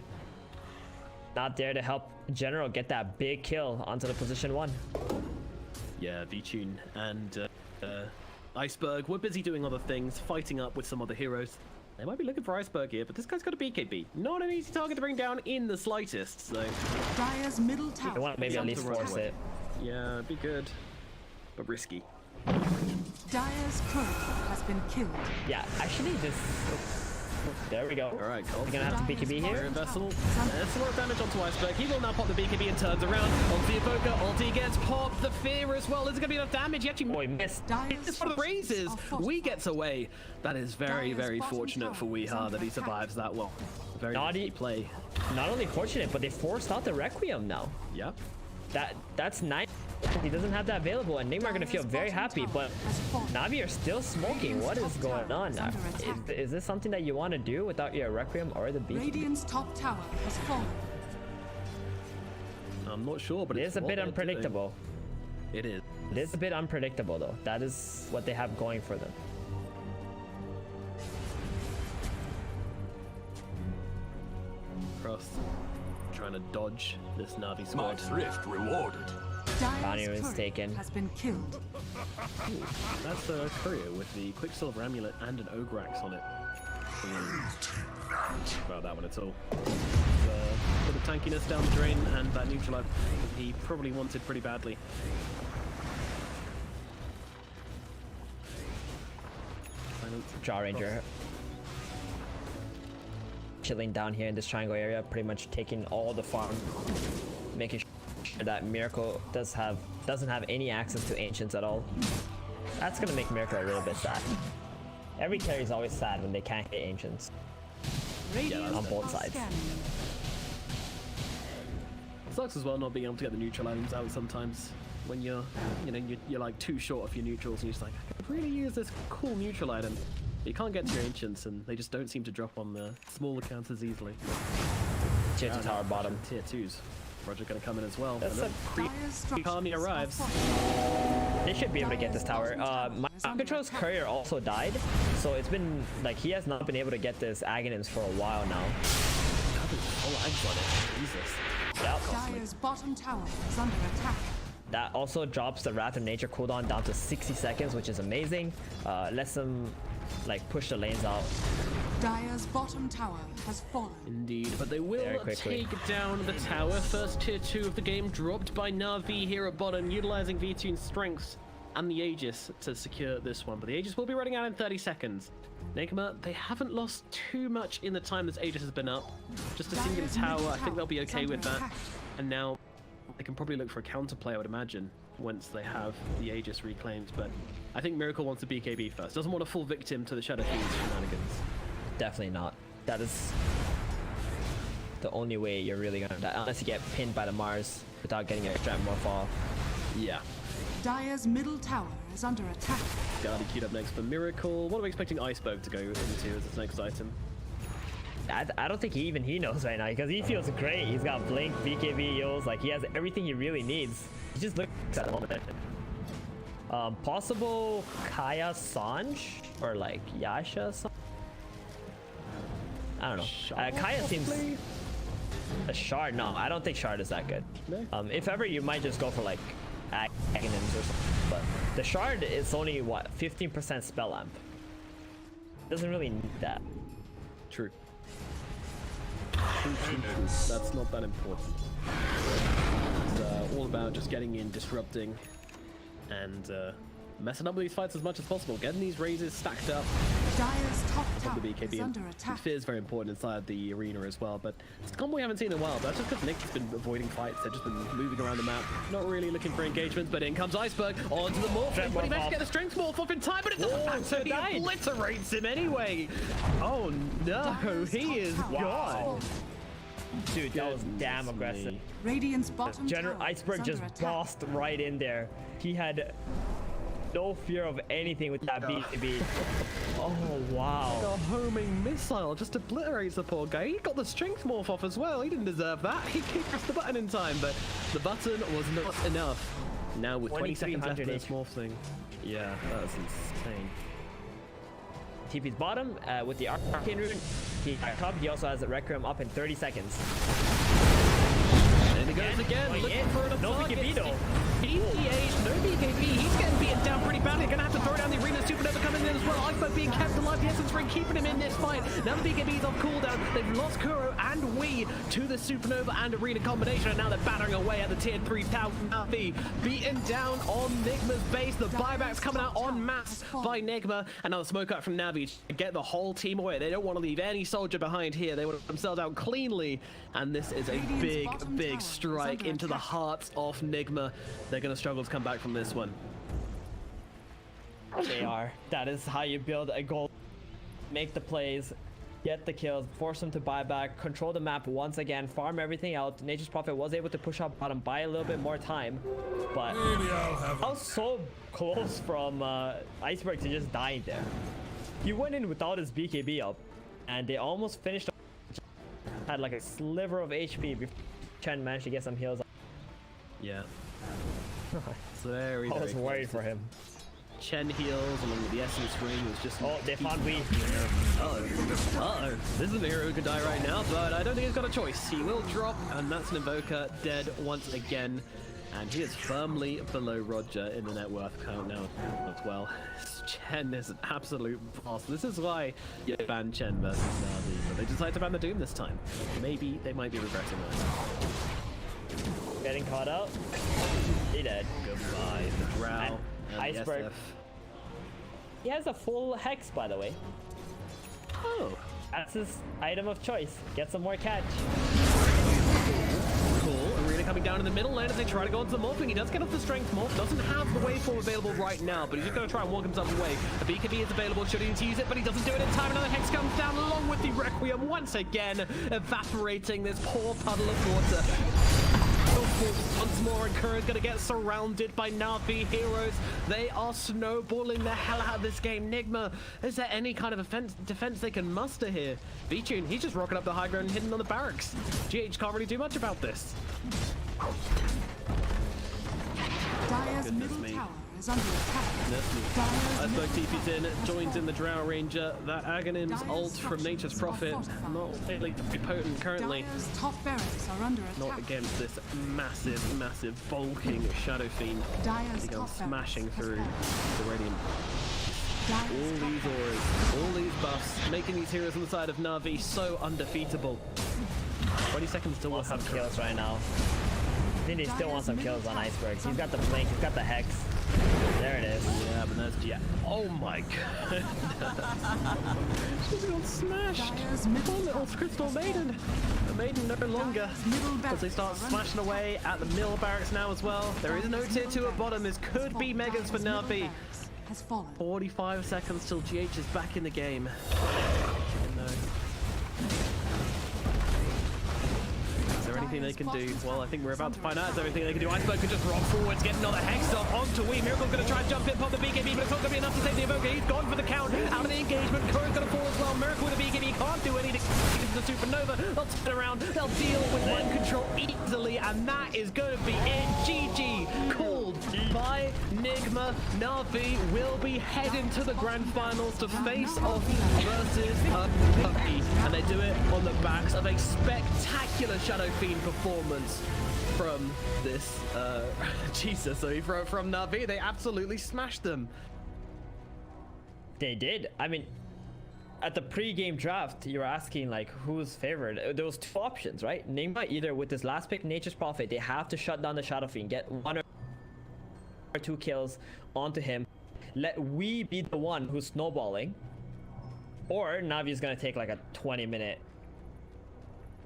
[SPEAKER 3] not there to help General get that big kill onto the position 1.
[SPEAKER 2] Yeah, V-Tune and Iceberg were busy doing other things, fighting up with some other heroes. They might be looking for Iceberg here, but this guy's got a BKB. Not an easy target to bring down in the slightest, so...
[SPEAKER 1] Dire's middle tower.
[SPEAKER 3] I want to maybe at least force it.
[SPEAKER 2] Yeah, it'd be good, but risky.
[SPEAKER 1] Dire's turret has been killed.
[SPEAKER 3] Yeah, actually just... There we go.
[SPEAKER 2] All right, cool.
[SPEAKER 3] We're gonna have to BKB here.
[SPEAKER 2] Iron Vessel. That's a lot of damage onto Iceberg. He will now pop the BKB and turns around. Onto the Evoker. Ulti gets popped. The Fear as well. Is it gonna be enough damage? He actually
[SPEAKER 3] missed.
[SPEAKER 2] It's one of the raises. Wee gets away. That is very, very fortunate for Weeha that he survives that well. Very risky play.
[SPEAKER 3] Not only fortunate, but they forced out the Requiem now.
[SPEAKER 2] Yep.
[SPEAKER 3] That's nice. He doesn't have that available, and Nigma are gonna feel very happy, but Na'Vi are still smoking. What is going on? Is this something that you want to do without your Requiem or the Beast?
[SPEAKER 1] Radiant's top tower has fallen.
[SPEAKER 2] I'm not sure, but
[SPEAKER 3] it is a bit unpredictable.
[SPEAKER 2] It is.
[SPEAKER 3] It is a bit unpredictable, though. That is what they have going for them.
[SPEAKER 2] Cross. Trying to dodge this Na'Vi
[SPEAKER 4] My
[SPEAKER 2] squad.
[SPEAKER 4] thrift rewarded.
[SPEAKER 3] Bounty was
[SPEAKER 1] Dire's
[SPEAKER 3] taken.
[SPEAKER 1] turret has been killed.
[SPEAKER 2] Ooh, that's a courier with the Quicksilver Amulet and an Ograx on it. About that one at all. A bit of tankiness down the drain, and that neutralize he probably wanted pretty badly.
[SPEAKER 3] Jaw Ranger chilling down here in this triangle area, pretty much taking all the farm, making sure that Miracle doesn't have any access to Ancients at all. That's gonna make Miracle a little bit sad. Every carry is always sad when they can't hit Ancients.
[SPEAKER 2] Yeah,
[SPEAKER 3] on both sides.
[SPEAKER 2] Sucks as well not being able to get the neutral items out sometimes when you're like too short of your neutrals, and you're just like, I could really use this cool neutral item. You can't get to your Ancients, and they just don't seem to drop on the smaller counters easily.
[SPEAKER 3] Tier 2 tower bottom.
[SPEAKER 2] Tier 2s. Roger gonna come in as well.
[SPEAKER 3] That's
[SPEAKER 2] and then creep army arrives.
[SPEAKER 3] They should be able to get this tower. My Control's courier also died, so it's been like he has not been able to get this Aghanims for a while now.
[SPEAKER 2] Oh, I've got it. Jesus.
[SPEAKER 3] Yep.
[SPEAKER 1] Dire's bottom tower is under attack.
[SPEAKER 3] That also drops the Wrath of Nature cooldown down to 60 seconds, which is amazing. Lets them like push the lanes out.
[SPEAKER 1] Dire's bottom tower has fallen.
[SPEAKER 2] Indeed, but they will take down the tower. First tier 2 of the game dropped by Na'Vi here at bottom, utilizing V-Tune's strengths and the Aegis to secure this one. But the Aegis will be running out in 30 seconds. Nigma, they haven't lost too much in the time this Aegis has been up. Just a single tower, I think they'll be okay with that. And now they can probably look for a counterplay, I would imagine, once they have the Aegis reclaimed. But I think Miracle wants a BKB first. Doesn't want to fall victim to the Shadow Fiend's shenanigans.
[SPEAKER 3] Definitely not. That is the only way you're really gonna die, unless you get pinned by the Mars without getting your strength morph off.
[SPEAKER 2] Yeah.
[SPEAKER 1] Dire's middle tower is under attack.
[SPEAKER 2] Guardy queued up next for Miracle. What are we expecting Iceberg to go into as its next item?
[SPEAKER 3] I don't think he knows right now, because he feels great. He's got Blink, BKB, heals, like he has everything he really needs. He just looks at the moment. Possible Kaya Sanj or like Yasha Sanj? I don't know. Kaya seems a shard. No, I don't think shard is that good.
[SPEAKER 2] No.
[SPEAKER 3] If ever, you might just go for like Aghanims or something. But the shard is only what 15% spell amp. Doesn't really need that.
[SPEAKER 2] True. True. That's not that important. It's all about just getting in, disrupting, and messing up with these fights as much as possible. Getting these raises stacked up.
[SPEAKER 1] Dire's top tower
[SPEAKER 2] The BKB
[SPEAKER 1] is under
[SPEAKER 2] and
[SPEAKER 1] attack.
[SPEAKER 2] Fear is very important inside the arena as well, but it's a combo we haven't seen in a while. But that's just because Nick's been avoiding fights. They've just been moving around the map, not really looking for engagements. But in comes Iceberg onto the morph. But he managed to get the strength morph off in time, but it doesn't matter. He obliterates him anyway. Oh no, he is gone.
[SPEAKER 3] Dude, that was damn aggressive.
[SPEAKER 1] Radiant's bottom
[SPEAKER 3] General
[SPEAKER 1] tower
[SPEAKER 3] Iceberg
[SPEAKER 1] is
[SPEAKER 3] just
[SPEAKER 1] under attack.
[SPEAKER 3] bossed right in there. He had no fear of anything with that BKB. Oh wow.
[SPEAKER 2] A homing missile just obliterates the poor guy. He got the strength morph off as well. He didn't deserve that. He pressed the button in time, but the button was not enough. Now with 20 seconds left in this morph thing. Yeah, that was insane.
[SPEAKER 3] TP's bottom with the Arcane Rune. He top. He also has a Requiem up in 30 seconds.
[SPEAKER 2] And he goes again, looking for an
[SPEAKER 3] no
[SPEAKER 2] target.
[SPEAKER 3] BKB though.
[SPEAKER 2] PTH, no BKB, he's getting beaten down pretty badly. Gonna have to throw down the arena. Supernova coming in as well. Iceberg being kept alive. The Essence Ring keeping him in this fight. Now the BKB's off cooldown. They've lost Kuro and Wii to the Supernova and arena combination, and now they're battering away at the tier 3000 Navi. Beaten down on Nigma's base. The buybacks coming out en masse by Nigma. Another smoke out from Navi to get the whole team away. They don't want to leave any soldier behind here. They want themselves out cleanly, and this is a big strike into the hearts of Nigma. They're going to struggle to come back from this one.
[SPEAKER 3] They are. That is how you build a goal. Make the plays, get the kills, force them to buy back, control the map once again, farm everything out. Nature's Prophet was able to push up bottom, buy a little bit more time, but I was so close from Iceberg to just dying there. He went in without his BKB up, and they almost finished. Had like a sliver of HP before Chen managed to get some heals.
[SPEAKER 2] Yeah. It's very,
[SPEAKER 3] I was worried for him.
[SPEAKER 2] Chen heals along with the Essence Ring. It was just...
[SPEAKER 3] Oh, they found Wii.
[SPEAKER 2] Uh-oh. This is a hero who could die right now, but I don't think he's got a choice. He will drop, and that's an Invoker dead once again. And he is firmly below Roger in the net worth count now as well. Chen is an absolute boss. This is why you ban Chen versus Navi, but they decide to ban the Doom this time. Maybe they might be regretting that.
[SPEAKER 3] Getting caught out. He dead.
[SPEAKER 2] Goodbye, the Drow. And
[SPEAKER 3] Iceberg.
[SPEAKER 2] SF.
[SPEAKER 3] He has a full Hex, by the way.
[SPEAKER 2] Oh.
[SPEAKER 3] That's his item of choice. Get some more catch.
[SPEAKER 2] Cool. Arena coming down in the middle lane as they try to go into the morphing. He does get off the strength morph. Doesn't have the waveform available right now, but he's just going to try and walk himself away. A BKB is available should he need to use it, but he doesn't do it in time. Another Hex comes down along with the Requiem once again, evaporating this poor puddle of water. Once more, and Kuro's gonna get surrounded by Navi heroes. They are snowballing the hell out of this game. Nigma, is there any kind of defense they can muster here? V-Tune, he's just rocking up the high ground and hitting on the barracks. GH can't really do much about this.
[SPEAKER 1] Dire's middle tower is under attack.
[SPEAKER 2] Iceberg TP's in, joins in the Drow Ranger. That Aghanim's ult from Nature's Prophet, not really potent currently.
[SPEAKER 1] Dire's top barracks are under attack.
[SPEAKER 2] Not against this massive, bulking Shadow Fiend.
[SPEAKER 1] Dire's
[SPEAKER 2] He goes
[SPEAKER 1] top
[SPEAKER 2] smashing
[SPEAKER 1] barracks
[SPEAKER 2] through
[SPEAKER 1] has
[SPEAKER 2] the Radiant.
[SPEAKER 1] Dire's
[SPEAKER 2] All
[SPEAKER 1] top
[SPEAKER 2] these auras, all these buffs, making these heroes on the side of Navi so undefeatable. 20 seconds till we'll have
[SPEAKER 3] Kills right now. I think they still want some kills on Iceberg. He's got the blink, he's got the Hex. There it is.
[SPEAKER 2] Yeah, but that's oh my god. She's got smashed.
[SPEAKER 1] Dire's
[SPEAKER 2] Poor
[SPEAKER 1] middle
[SPEAKER 2] little
[SPEAKER 1] tower
[SPEAKER 2] Crystal
[SPEAKER 1] has
[SPEAKER 2] Maiden. The Maiden no longer.
[SPEAKER 1] Dire's middle
[SPEAKER 2] As they start
[SPEAKER 1] barracks are
[SPEAKER 2] smashing
[SPEAKER 1] under
[SPEAKER 2] away at the middle barracks now as well. There is no tier 2 at bottom. This could be Megas for Navi.
[SPEAKER 1] Has fallen.
[SPEAKER 2] 45 seconds till GH is back in the game. No. Is there anything they can do? Well, I think we're about to find out. Is there anything they can do? Iceberg could just rock forwards, get another Hex off onto Wii. Miracle's going to try and jump in, pop the BKB, but it's not going to be enough to save the Evoker. He's gone for the count. Out of the engagement. Kuro's going to fall as well. Miracle with the BKB can't do anything. The Supernova. They'll turn around. They'll deal with one control easily, and that is going to be it. GG called by Nigma. Navi will be heading to the grand finals to face off versus Puppy, and they do it on the backs of a spectacular Shadow Fiend performance from this from Navi. They absolutely smashed them.
[SPEAKER 3] They did. I mean, at the pre-game draft, you were asking like who's favored. There was two options, right? Nigma, either with this last pick, Nature's Prophet, they have to shut down the Shadow Fiend, get 1 or 2 kills onto him. Let we be the one who's snowballing, or Navi's gonna take like a 20-minute.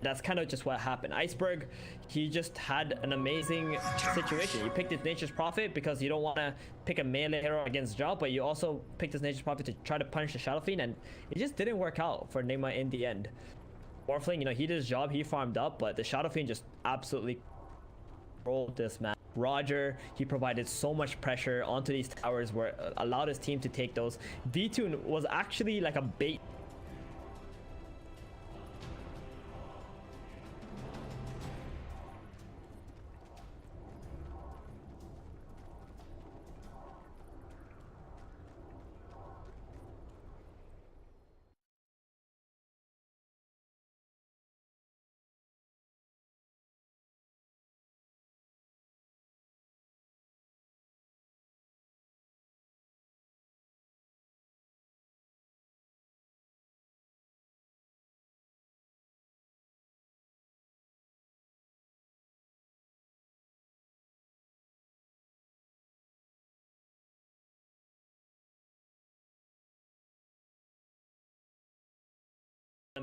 [SPEAKER 3] That's kind of just what happened. Iceberg, he just had an amazing situation. You picked his Nature's Prophet because you don't want to pick a melee hero against Drow, but you also picked his Nature's Prophet to try to punish the Shadow Fiend, and it just didn't work out for Nigma in the end. Morphling, you know, he did his job, he farmed up, but the Shadow Fiend just absolutely rolled this match. Roger, he provided so much pressure onto these towers where allowed his team to take those. V-Tune was actually like a bait.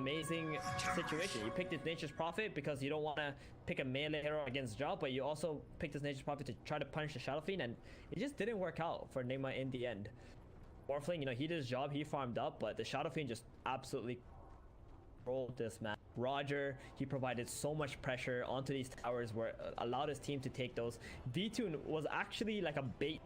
[SPEAKER 3] amazing situation. You picked this Nature's Prophet because you don't want to pick a melee hero against Job, but you also picked this Nature's Prophet to try to punish the Shadow Fiend, and it just didn't work out for Nigma in the end. Morphling, you know, he did his job, he farmed up, but the Shadow Fiend just absolutely controlled this man. Roger, he provided so much pressure onto these towers where allowed his team to take those. V2 was actually like a bait